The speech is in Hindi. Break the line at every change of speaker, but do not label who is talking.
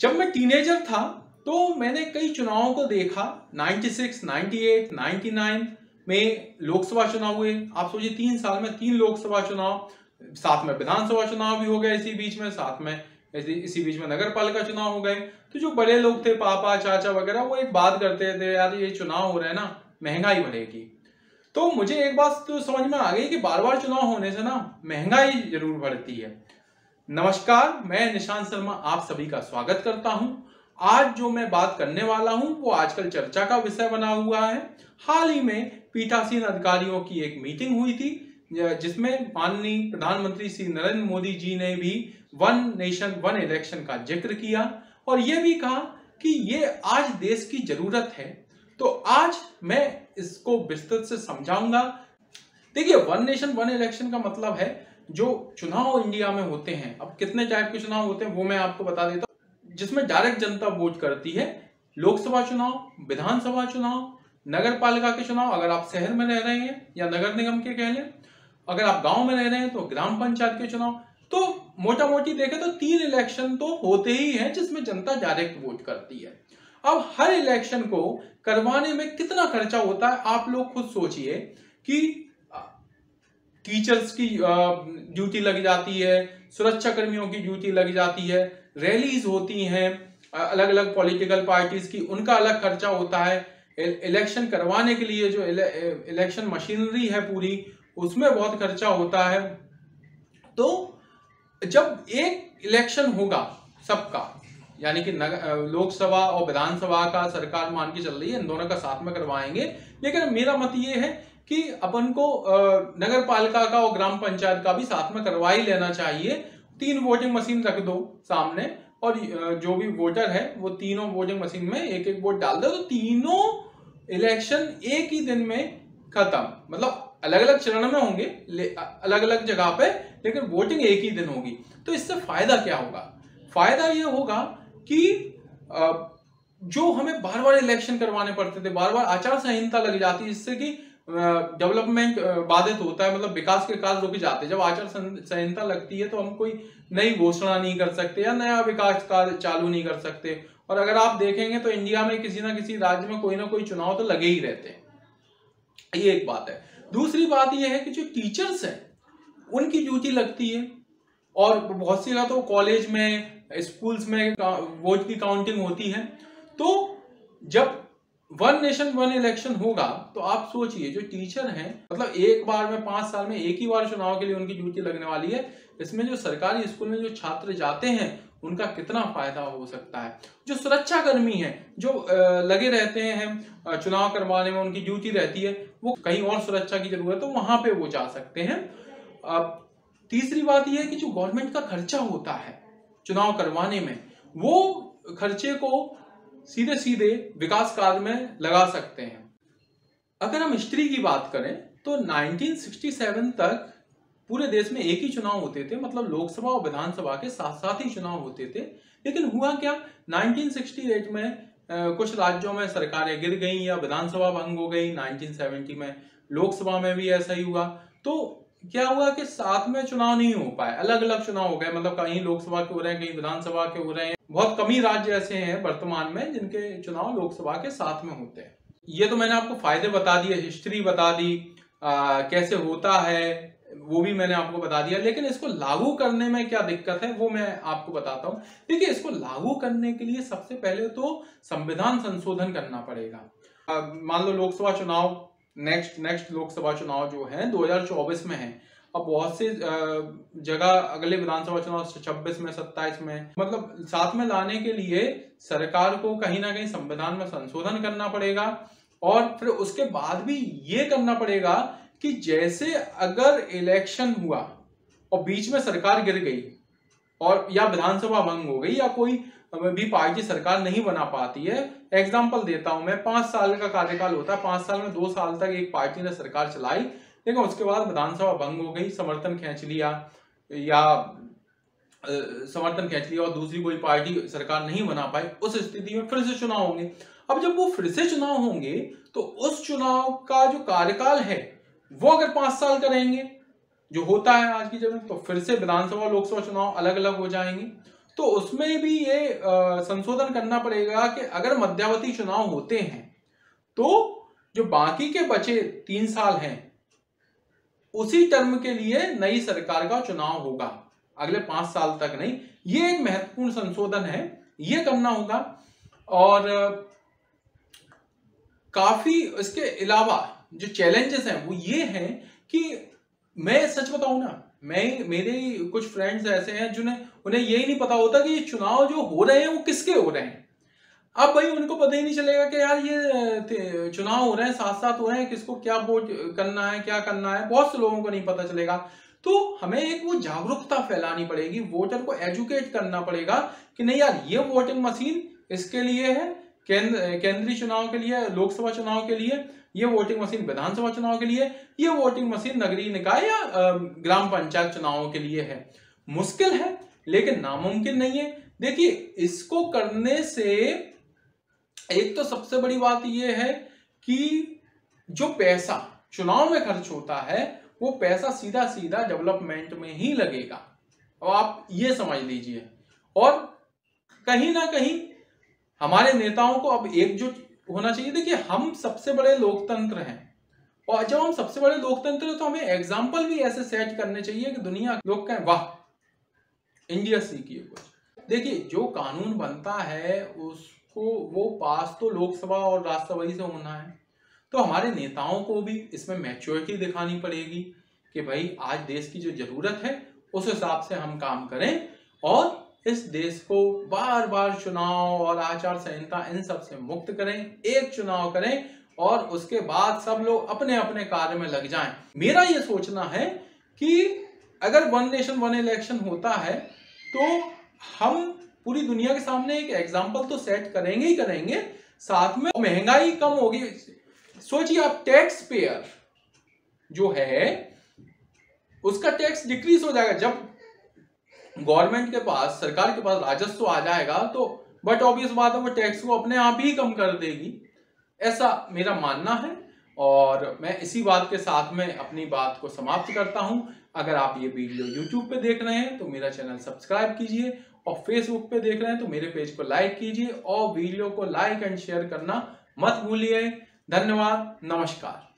जब मैं टीनेजर था तो मैंने कई चुनावों को देखा। 96, 98, 99 में लोकसभा चुनाव हुए। आप सोचिए 3 साल में 3 लोकसभा चुनाव, साथ में विधानसभा चुनाव भी हो गए इसी बीच में, साथ में इसी बीच में नगर पालिका चुनाव हो गए। तो जो बड़े लोग थे, पापा चाचा वगैरह, वो एक बात करते थे, यार ये चुनाव हो रहे हैं ना, महंगाई बढ़ेगी। तो मुझे एक बात तो समझ में आ गई कि बार बार चुनाव होने से ना महंगाई जरूर बढ़ती है। नमस्कार, मैं निशांत शर्मा आप सभी का स्वागत करता हूं। आज जो मैं बात करने वाला हूं वो आजकल चर्चा का विषय बना हुआ है। हाल ही में पीठासीन अधिकारियों की एक मीटिंग हुई थी जिसमें माननीय प्रधानमंत्री श्री नरेंद्र मोदी जी ने भी वन नेशन वन इलेक्शन का जिक्र किया और ये भी कहा कि ये आज देश की जरूरत है। तो आज मैं इसको विस्तृत से समझाऊंगा। देखिए, वन नेशन वन इलेक्शन का मतलब है जो चुनाव इंडिया में होते हैं, अब कितने टाइप के चुनाव होते हैं वो मैं आपको बता देता हूं, जिसमें डायरेक्ट जनता वोट करती है। लोकसभा चुनाव, विधानसभा चुनाव, नगर पालिका के चुनाव, अगर आप शहर में रह रहे हैं या नगर निगम के कह लें, अगर आप गांव में रह रहे हैं तो ग्राम पंचायत के चुनाव। तो मोटा मोटी देखें तो 3 इलेक्शन तो होते ही हैं जिसमें जनता डायरेक्ट वोट करती है। अब हर इलेक्शन को करवाने में कितना खर्चा होता है आप लोग खुद सोचिए कि टीचर्स की ड्यूटी लग जाती है, सुरक्षा कर्मियों की ड्यूटी लग जाती है, रैलीज होती हैं अलग अलग पॉलिटिकल पार्टीज की, उनका अलग खर्चा होता है। इलेक्शन करवाने के लिए जो इलेक्शन मशीनरी है पूरी, उसमें बहुत खर्चा होता है। तो जब एक इलेक्शन होगा सबका, यानी कि लोकसभा और विधानसभा का सरकार मान के चल रही है, इन दोनों का साथ में करवाएंगे, लेकिन मेरा मत ये है कि अपन को नगर पालिका का और ग्राम पंचायत का भी साथ में करवा ही लेना चाहिए। 3 वोटिंग मशीन रख दो सामने और जो भी वोटर है वो तीनों वोटिंग मशीन में एक एक वोट डाल दो, तो तीनों इलेक्शन एक ही दिन में खत्म। मतलब अलग अलग चरण में होंगे, अलग अलग जगह पे, लेकिन वोटिंग एक ही दिन होगी। तो इससे फायदा क्या होगा? फायदा ये होगा कि जो हमें बार बार इलेक्शन करवाने पड़ते थे, बार बार आचार संहिता लग जाती है, जिससे कि डेवलपमेंट बाधित होता है, मतलब विकास के कार्य रुक जाते हैं। जब आचार संहिता लगती है तो हम कोई नई घोषणा नहीं कर सकते या नया विकास कार्य चालू नहीं कर सकते। और अगर आप देखेंगे तो इंडिया में किसी ना किसी राज्य में कोई ना कोई चुनाव तो लगे ही रहते हैं। ये एक बात है। दूसरी बात यह है कि जो टीचर्स हैं उनकी ड्यूटी लगती है, और बहुत सी जगह तो कॉलेज में, स्कूल्स में वोट की काउंटिंग होती है। तो जब वन नेशन वन इलेक्शन होगा तो आप सोचिए जो टीचर हैं, मतलब एक बार में 5 साल में एक ही बार चुनाव के लिए उनकी ड्यूटी लगने वाली है। इसमें जो सरकारी स्कूल में जो छात्र जाते हैं उनका कितना फायदा हो सकता है। जो सुरक्षा कर्मी हैं जो लगे रहते हैं चुनाव करवाने में, उनकी ड्यूटी रहती है, वो कहीं और सुरक्षा की जरूरत है तो वहां पे वो जा सकते हैं। तीसरी बात यह है कि जो गवर्नमेंट का खर्चा होता है चुनाव करवाने में, वो खर्चे को सीधे सीधे विकास कार्य में लगा सकते हैं। अगर हम हिस्ट्री की बात करें तो 1967 तक पूरे देश में एक ही चुनाव होते थे, मतलब लोकसभा और विधानसभा के साथ साथ ही चुनाव होते थे। लेकिन हुआ क्या, 1968 में कुछ राज्यों में सरकारें गिर गई या विधानसभा भंग हो गई। 1970 में लोकसभा में भी ऐसा ही हुआ। तो क्या हुआ कि साथ में चुनाव नहीं हो पाए, अलग अलग चुनाव हो गए, मतलब कहीं लोकसभा के हो रहे हैं, कहीं विधानसभा के हो रहे हैं। बहुत कम ही राज्य ऐसे हैं वर्तमान में जिनके चुनाव लोकसभा के साथ में होते हैं। ये तो मैंने आपको फायदे बता दिए, हिस्ट्री बता दी, कैसे होता है वो भी मैंने आपको बता दिया। लेकिन इसको लागू करने में क्या दिक्कत है वो मैं आपको बताता हूं। देखिए, इसको लागू करने के लिए सबसे पहले तो संविधान संशोधन करना पड़ेगा। मान लो लोकसभा चुनाव, नेक्स्ट लोकसभा चुनाव जो है 2024 में है। अब बहुत से जगह अगले विधानसभा चुनाव 26 में, 27 में, मतलब साथ में लाने के लिए सरकार को कहीं ना कहीं संविधान में संशोधन करना पड़ेगा। और फिर उसके बाद भी ये करना पड़ेगा कि जैसे अगर इलेक्शन हुआ और बीच में सरकार गिर गई और या विधानसभा भंग हो गई या कोई भी पार्टी सरकार नहीं बना पाती है, एग्जाम्पल देता हूं मैं, 5 साल का कार्यकाल होता है, 5 साल में 2 साल तक एक पार्टी ने सरकार चलाई, लेकिन उसके बाद विधानसभा भंग हो गई, समर्थन खींच लिया और दूसरी कोई पार्टी सरकार नहीं बना पाई, उस स्थिति में फिर से चुनाव होंगे। अब जब वो फिर से चुनाव होंगे तो उस चुनाव का जो कार्यकाल है वो अगर 5 साल करेंगे जो होता है आज की जगह, तो फिर से विधानसभा लोकसभा चुनाव अलग अलग हो जाएंगे। तो उसमें भी ये संशोधन करना पड़ेगा कि अगर मध्यावधि चुनाव होते हैं तो जो बाकी के बचे 3 साल हैं उसी टर्म के लिए नई सरकार का चुनाव होगा, अगले 5 साल तक नहीं। ये एक महत्वपूर्ण संशोधन है, ये करना होगा। और काफी इसके अलावा जो चैलेंजेस हैं वो ये हैं कि मैं सच बताऊं ना, मेरे कुछ फ्रेंड्स ऐसे हैं उन्हें यही नहीं पता होता कि ये चुनाव जो हो रहे हैं वो किसके हो रहे हैं। अब भाई उनको पता ही नहीं चलेगा कि यार ये चुनाव हो रहे हैं, साथ साथ हो रहे हैं, किसको क्या वोट करना है, क्या करना है, बहुत से लोगों को नहीं पता चलेगा। तो हमें एक वो जागरूकता फैलानी पड़ेगी, वोटर को एजुकेट करना पड़ेगा कि नहीं यार ये वोटिंग मशीन इसके लिए है, केंद्रीय चुनाव के लिए, लोकसभा चुनाव के लिए, ये वोटिंग मशीन विधानसभा चुनाव के लिए, ये वोटिंग मशीन नगरीय निकाय या ग्राम पंचायत चुनावों के लिए है। मुश्किल है लेकिन नामुमकिन नहीं है। देखिए इसको करने से एक तो सबसे बड़ी बात यह है कि जो पैसा चुनाव में खर्च होता है वो पैसा सीधा सीधा डेवलपमेंट में ही लगेगा, और आप ये समझ लीजिए। और कहीं ना कहीं हमारे नेताओं को अब एकजुट होना चाहिए। देखिए हम सबसे बड़े लोकतंत्र हैं, और जब हम सबसे बड़े लोकतंत्र हैं तो हमें एग्जाम्पल भी ऐसे सेट करने चाहिए कि दुनिया लोग कहें वाह इंडिया सीखिए कुछ। देखिए जो कानून बनता है उसको वो पास तो लोकसभा और राज्यसभा से होना है, तो हमारे नेताओं को भी इसमें मैच्योरिटी दिखानी पड़ेगी कि भाई आज देश की जो जरूरत है उस हिसाब से हम काम करें, और इस देश को बार बार चुनाव और आचार संहिता इन सब से मुक्त करें, एक चुनाव करें और उसके बाद सब लोग अपने अपने कार्य में लग जाएं। मेरा ये सोचना है कि अगर वन नेशन वन इलेक्शन होता है तो हम पूरी दुनिया के सामने एक एग्जाम्पल तो सेट करेंगे ही करेंगे, साथ में महंगाई कम होगी। सोचिए आप टैक्स पेयर जो है उसका टैक्स डिक्रीज हो जाएगा जब गवर्नमेंट के पास, सरकार के पास राजस्व आ जाएगा, तो बट ऑब्वियस बात है वो टैक्स को अपने आप ही कम कर देगी, ऐसा मेरा मानना है। और मैं इसी बात के साथ में अपनी बात को समाप्त करता हूं। अगर आप ये वीडियो YouTube पे देख रहे हैं तो मेरा चैनल सब्सक्राइब कीजिए, और Facebook पे देख रहे हैं तो मेरे पेज को लाइक कीजिए, और वीडियो को लाइक एंड शेयर करना मत भूलिए। धन्यवाद, नमस्कार।